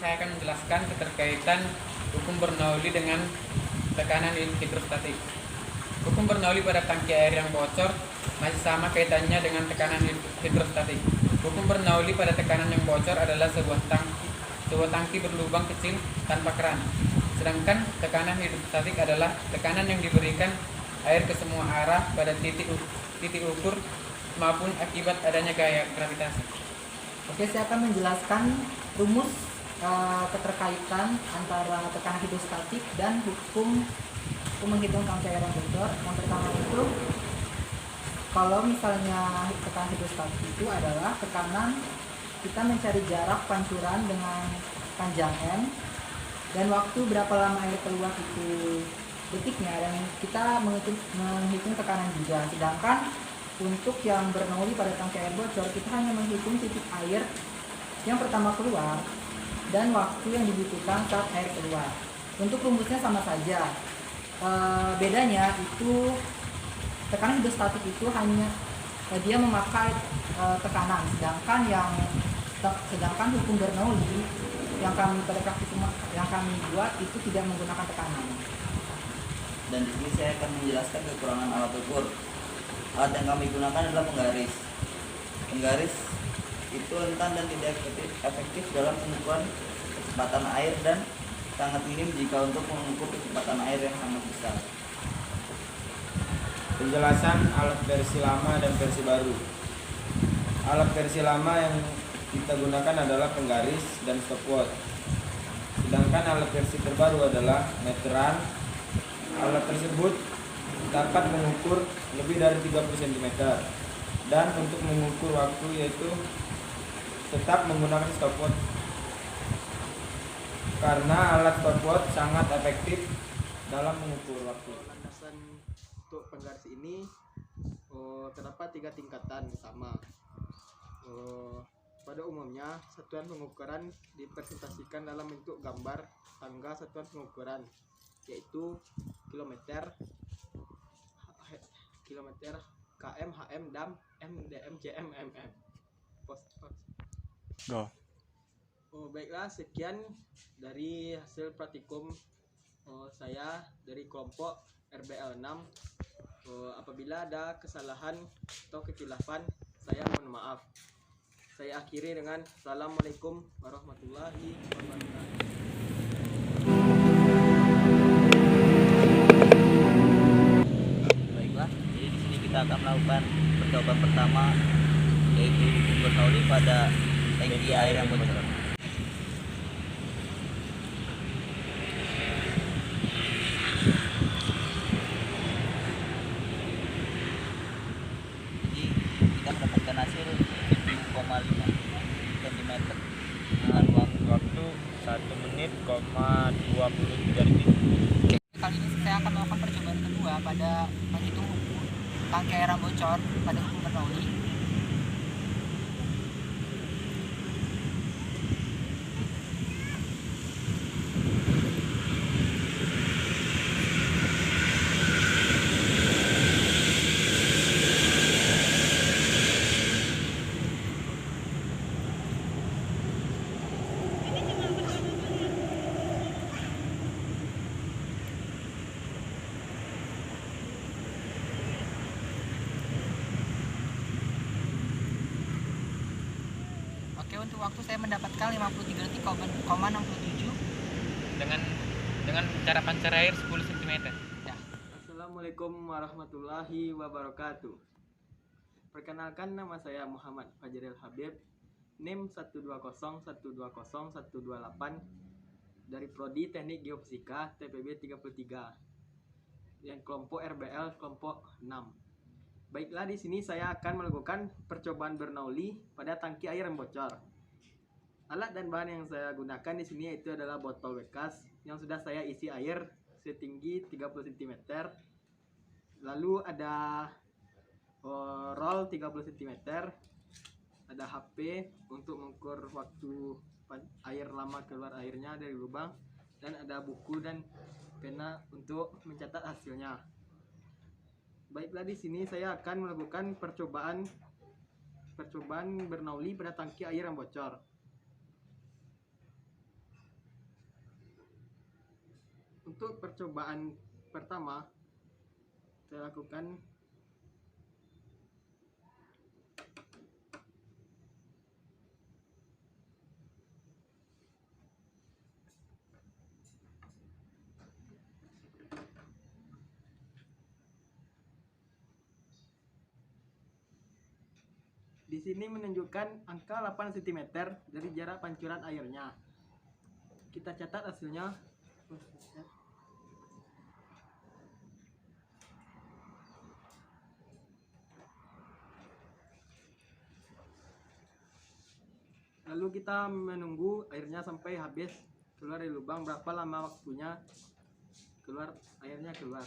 saya akan menjelaskan keterkaitan hukum Bernoulli dengan tekanan hidrostatik. Hukum Bernoulli pada tangki air yang bocor masih sama kaitannya dengan tekanan hidrostatik. Hukum Bernoulli pada tekanan yang bocor adalah sebuah tangki berlubang kecil tanpa keran. Sedangkan tekanan hidrostatik adalah tekanan yang diberikan air ke semua arah pada titik ukur maupun akibat adanya gaya gravitasi. Oke, saya akan menjelaskan rumus keterkaitan antara tekanan hidrostatik dan hukum menghitung tangki air yang bocor. Yang pertama itu, kalau misalnya tekanan hidrostatik itu adalah tekanan kita mencari jarak pancuran dengan panjang M dan waktu berapa lama air keluar itu detiknya, dan kita menghitung tekanan juga. Sedangkan untuk yang Bernoulli pada tangki air bocor, kita hanya menghitung titik air yang pertama keluar dan waktu yang dibutuhkan saat air keluar. Untuk rumusnya sama saja. Bedanya itu tekanan hidrostatik itu hanya dia memakai tekanan, sedangkan hukum Bernoulli yang kami buat itu tidak menggunakan tekanan. Dan di sini saya akan menjelaskan kekurangan alat ukur. Alat yang kami gunakan adalah penggaris. Penggaris itu rentan dan tidak efektif dalam pengukuran kecepatan air dan sangat minim jika untuk mengukur kecepatan air yang sangat besar. Penjelasan alat versi lama dan versi baru. Alat versi lama yang kita gunakan adalah penggaris dan stopwatch. Sedangkan alat versi terbaru adalah meteran. Alat tersebut dapat mengukur lebih dari 30 cm dan untuk mengukur waktu yaitu tetap menggunakan stopwatch karena alat stopwatch sangat efektif dalam mengukur waktu. Landasan untuk penggaris ini terdapat 3 tingkatan sama. Pada umumnya satuan pengukuran dipresentasikan dalam bentuk gambar tangga satuan pengukuran, yaitu kilometer, km, hm, dam, m, dm, cm, mm. Baiklah, sekian dari hasil praktikum saya dari kelompok RBL 6. Apabila ada kesalahan atau kekilafan, saya mohon maaf. Saya akhiri dengan Assalamualaikum warahmatullahi wabarakatuh. Baiklah, jadi di sini kita akan melakukan percobaan pertama, yaitu hukum Bernoulli pada tangki air yang bocor. Jadi kita mendapatkan hasil 7,5 cm dengan Waktu 1 menit, 23 detik. Kali ini saya akan melakukan percobaan kedua pada menghitung hukum tangki air yang bocor pada hukum Bernoulli. Oke, untuk waktu saya mendapatkan 53 detik, 67 dengan cara pancar air 10 cm. ya. Assalamualaikum warahmatullahi wabarakatuh. Perkenalkan, nama saya Muhammad Fajril Habib, NIM 120120128 dari Prodi Teknik Geofisika TPB 33 yang kelompok RBL kelompok 6. Baiklah, di sini saya akan melakukan percobaan Bernoulli pada tangki air yang bocor. Alat dan bahan yang saya gunakan di sini itu adalah botol bekas yang sudah saya isi air setinggi 30 cm. Lalu ada roll 30 cm, ada HP untuk mengukur waktu air lama keluar airnya dari lubang, dan ada buku dan pena untuk mencatat hasilnya. Baiklah, di sini saya akan melakukan percobaan Bernoulli pada tangki air yang bocor. Untuk percobaan pertama saya lakukan di sini menunjukkan angka 8 cm dari jarak pancuran airnya. Kita catat hasilnya. Lalu kita menunggu airnya sampai habis keluar dari lubang. Berapa lama waktunya keluar airnya keluar.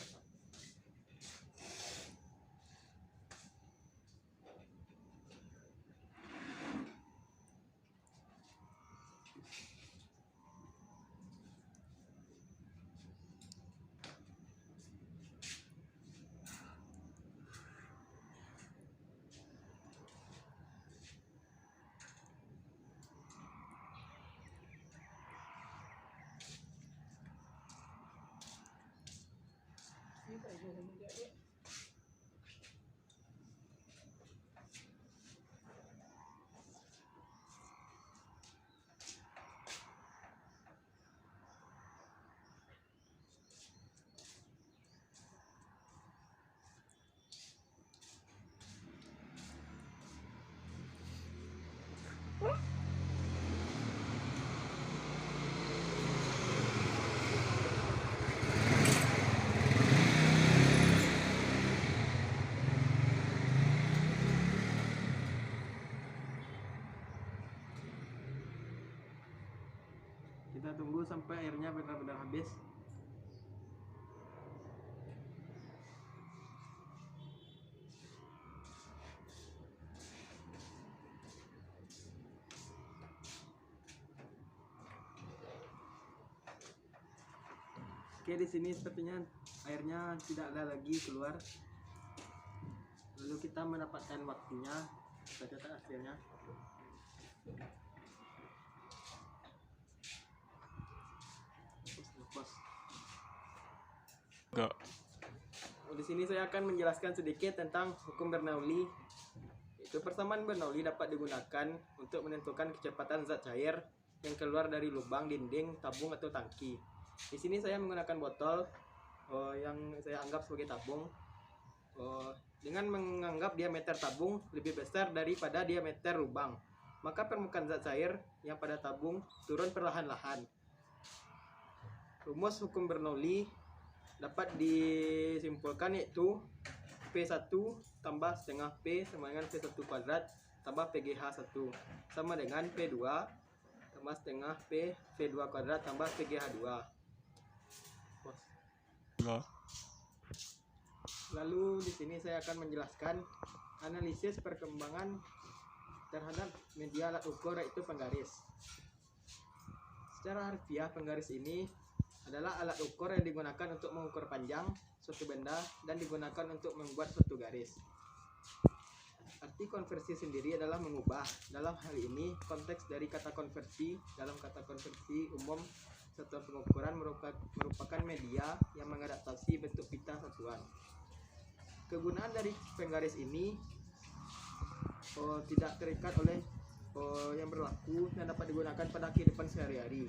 Kita tunggu sampai airnya benar-benar habis. Oke, di sini sepertinya airnya tidak ada lagi keluar. Lalu kita mendapatkan waktunya. Kita catat hasilnya. Di sini saya akan menjelaskan sedikit tentang hukum Bernoulli. Itu persamaan Bernoulli dapat digunakan untuk menentukan kecepatan zat cair yang keluar dari lubang, dinding, tabung atau tangki. Di sini saya menggunakan botol yang saya anggap sebagai tabung. Dengan menganggap diameter tabung lebih besar daripada diameter lubang, maka permukaan zat cair yang pada tabung turun perlahan-lahan. Rumus hukum Bernoulli dapat disimpulkan yaitu P1 tambah setengah P sama dengan P1 kuadrat tambah PGH1 sama dengan P2 tambah setengah P P2 kuadrat tambah PGH2. Lalu di sini saya akan menjelaskan analisis perkembangan terhadap media alat ukur yaitu penggaris. Secara harfiah, penggaris ini adalah alat ukur yang digunakan untuk mengukur panjang suatu benda dan digunakan untuk membuat suatu garis. Arti konversi sendiri adalah mengubah. Dalam hal ini, konteks dari kata konversi dalam kata konversi umum satuan pengukuran merupakan media yang mengadaptasi bentuk pita satuan. Kegunaan dari penggaris ini tidak terikat oleh yang berlaku dan dapat digunakan pada kehidupan sehari-hari.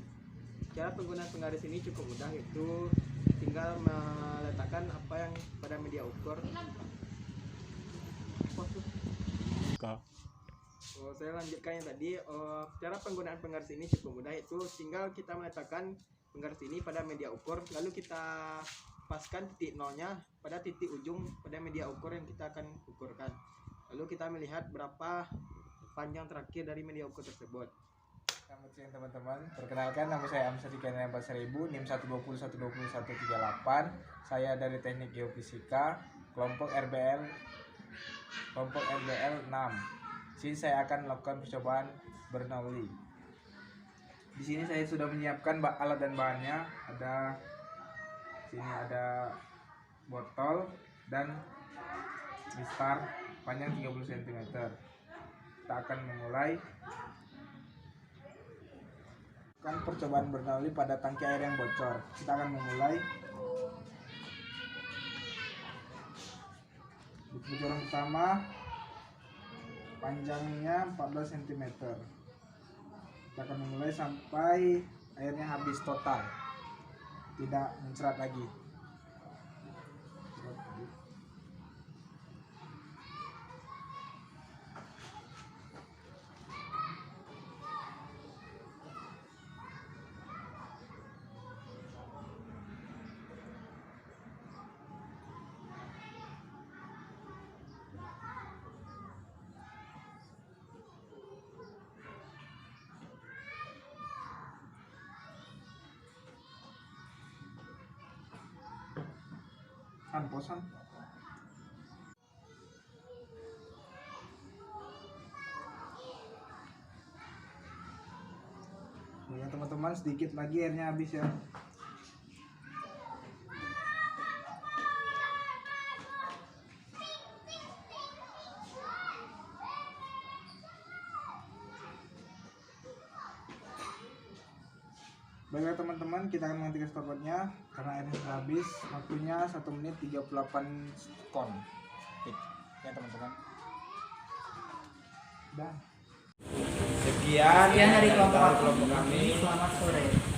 Cara penggunaan penggaris ini cukup mudah, yaitu tinggal meletakkan apa yang pada media ukur. Saya lanjutkan yang tadi. Cara penggunaan penggaris ini cukup mudah, yaitu tinggal kita meletakkan penggaris ini pada media ukur, lalu kita paskan titik nolnya pada titik ujung pada media ukur yang kita akan ukurkan. Lalu kita melihat berapa panjang terakhir dari media ukur tersebut. Selamat siang teman-teman, perkenalkan nama saya Amsar Dikana 4000, NIM 120120138. Saya dari Teknik Geofisika, kelompok RBL 6. Sini saya akan melakukan percobaan Bernoulli. Di sini saya sudah menyiapkan alat dan bahannya. Sini ada botol dan mistar panjang 30 cm. Kita akan memulai. melakukan percobaan bernauli pada tangki air yang bocor. Kita akan memulai. Di bocoran pertama panjangnya 14 cm. Kita akan memulai sampai airnya habis total, tidak mencerat lagi. Posan. Ya teman-teman, sedikit lagi airnya habis ya. Baiklah teman-teman, kita akan menghentikan stopwatchnya karena airnya sudah habis. Waktunya 1 menit 38 sekon. Ya teman-teman. Dan Sekian Sekian dari kelompok kami. kami. Selamat sore.